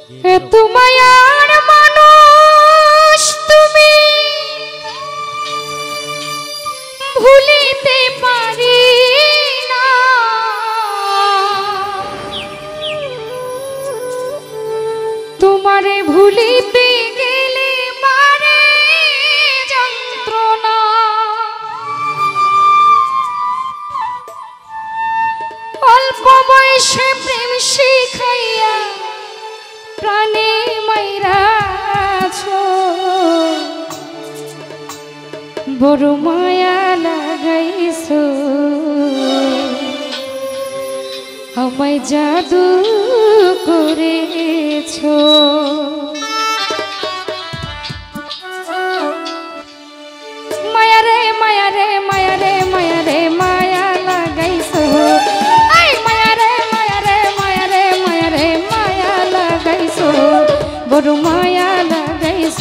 এত মায়ার মানুষ তুমি ভুলিতে পারি না, তোমারে ভুলিতে গেলে মারে যন্ত্রণা। অল্প বয়সে প্রেম শিখাইয়া প্রাণে মাইরাছ, বড় মায়া লাগাইছ, আমায় জাদু করেছ। মায়ারে মায়ারে মায়ারে মায়ারে মায়া লাগাইছ, মায়ারে মায়ারে মায়ারে মায়ারে মায়া লাগাইছ, বড় মায়া লাগাইছ,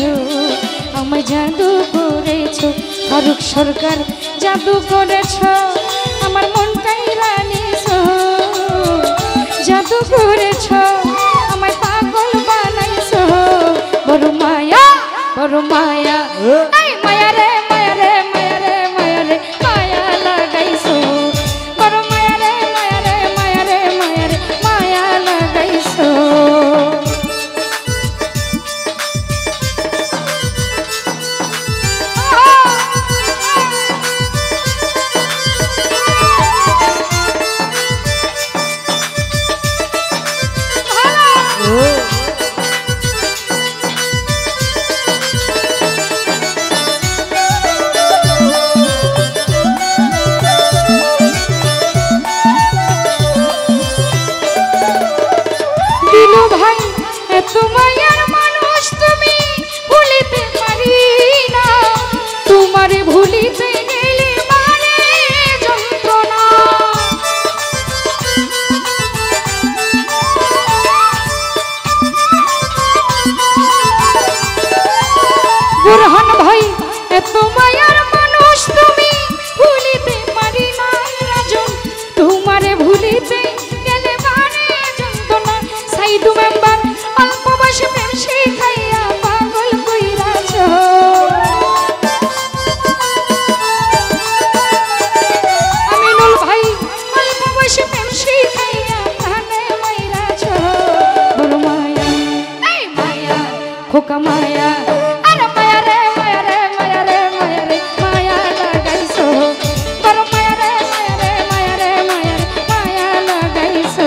আমায় জাদু করেছ। ফারুক সরকার জাদু করেছ, আমার মনটাই রানিছ, জাদু করেছ, আমায় পাগল বানাইছ, বড় মায়া বড় মায়া। মায়ারে মায়ারে মায়ারে মায়ারে মায়া লাগাইছ, বড় মায়ারে মায়ারে মায়ারে মায়ারে মায়া লাগাইছ। ভাই এত মায়ার মানুষ তুমি ভুলিতে পারি না, তোমারে ভুলিতে গেলে মারে যন্ত্রণা। বুরহান ভাই এত মায়ার মানুষ তুমি ভুলিতে পারি না, রাজন তোমারে ভুলিতে গেলে মারে যন্ত্রণা। সাইদু মেম্বার অল্প বয়সে প্রেম শিখাইয়া পাগল কইরাছ, আমিনুল ভাই অল্প বয়সে প্রেম শিখাইয়া প্রাণে মাইরাছ, বড় মায়া এই মায়া খোকা মায়া। আরে মায়া রে মায়া রে মায়া রে মায়া রে মায়া লাগাইছ, বড় মায়া রে মায়া রে মায়া রে মায়া রে মায়া লাগাইছ।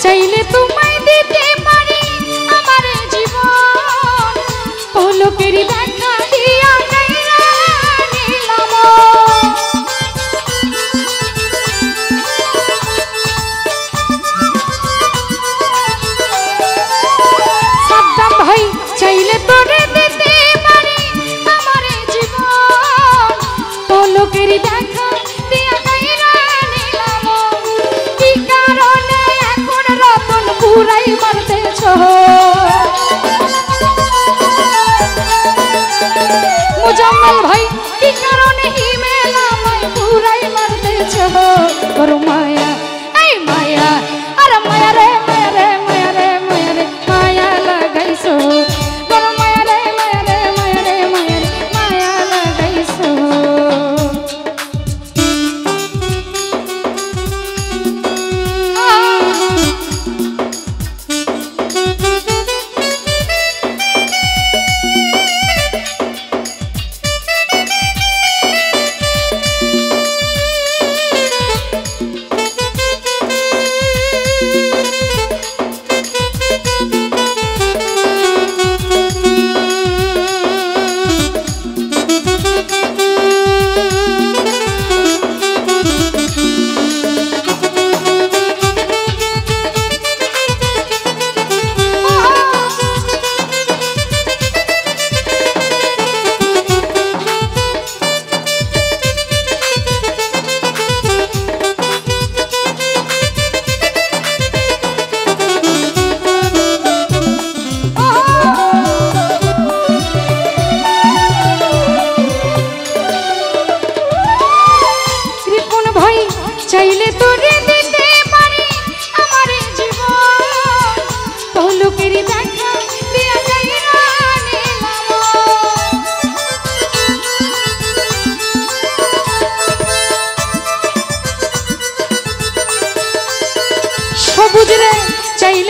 চাইলে তোমায় দিতে পারি আমার জীবন, পলকেরই দেখা দিয়া গাইরা নিলাম। সাদ্দাম ভাই চাইলে তোরে দিতে পারি আমার জীবন, পলকেরই দেখা দিয়া গাইরা নিলাম। কি কারণে পুরাই মারতেছ মুজাম্মেল ভাই, কি কারণে ইমেল আমায় পুরাই মারতেছ, বড় মায়া এই মায়া। আরে মায়া রে মায়া রে মায়া রে মায়া রে মায়া লাগাইছ, বড় মায়া রে মায়া রে মায়া রে মায়া রে মায়া লাগাইছ।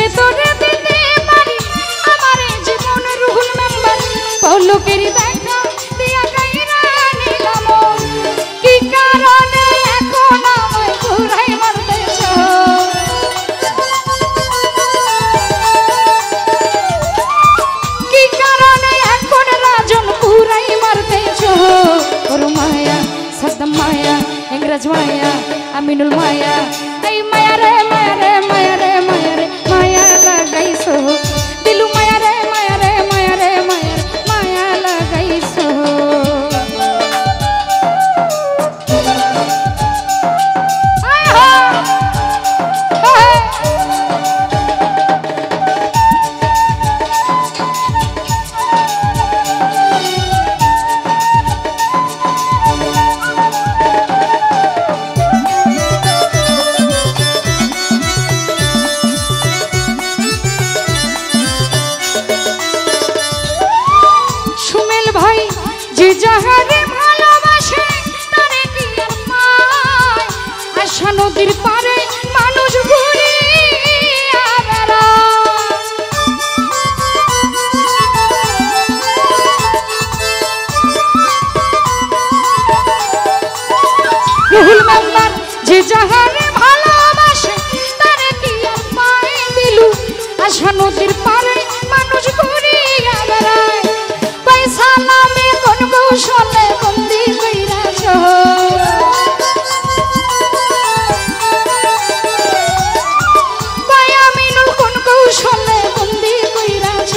চাইলে তোরে দিতে পারি আমার জীবন রুহুল মেম্বার পলকের দেখা দিয়া গাইরা নিলাম কি কারণে এখন আমায় ঘুরাই মারতেছ কি কারণে এখন রাজন ঘুরাই মারতেছ ওর মায়া সাদ্দাম মায়া ইংরেজ মায়া আমিনুল মায়া এই মায়া রে মায়া রে মায়া রে মায়া রে মায়া লাগাইছো দিলু মায়া রে মায়া রে মায়া রে মায়া রে মায়া লাগাইছো আয় হো যে যাহারে ভালোবাসে তারে কি আর পায় আশা নদীর পারে মানুষ ঘুরিয়া বেড়ায় রুহুল মেম্বার যে যাহারে ভালোবাসে তারে কি আর পায় দিলু আশা নদীর পারে মানুষ ঘুরিয়া বেড়ায় পয়সা নামে কোন কৌশলে বন্দি কইরাছ মায়া মিনুল কোন কৌশলে বন্দি কইরাছ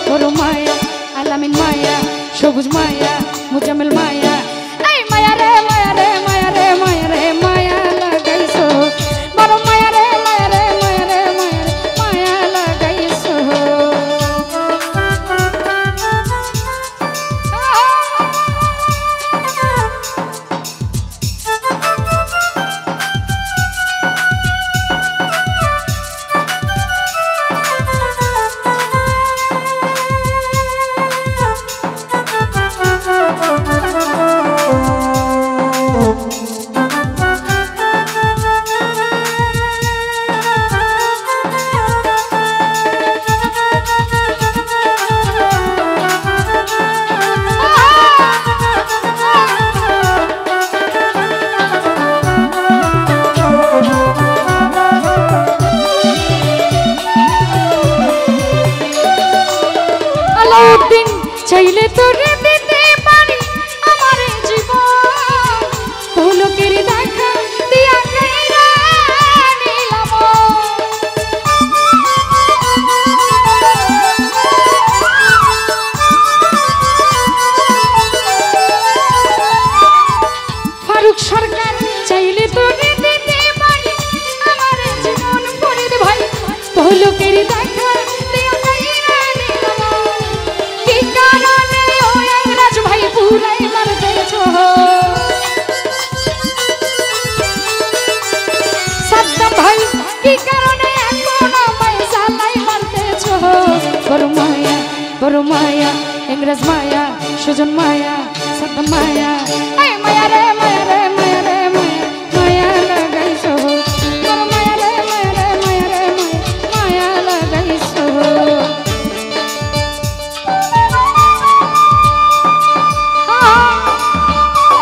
বড় মায়া আলামিন মায়া সবুজ মায়া মুজাম্মেল মায়া এই মায়া রে মায়া রে মায়া রে মায়া রে মায়া লাগাইছো বড় মায়া রে মায়া রে মায়া রে মায়া রে মায়া লাগাইছো দিন চাইলে তোরে দিতে পারি আমার জীবন পলকের দেখা দিয়া গাইরা নিলাম ফারুক সরকার চাইলে তোরে দিতে পারি আমার জীবন ফরিদ ভাই পলকের দেখা দিয়া গাইরা নিলাম কি কারণে ও ইংরেজ ভাই পুরাই মারতেছ সাদ্দাম ভাই কি কারণে এখন আমায় জ্বালাই মারতেছ বড় মায়া ইংরেজ মায়া সুজন মায়া সাদ্দাম মায়া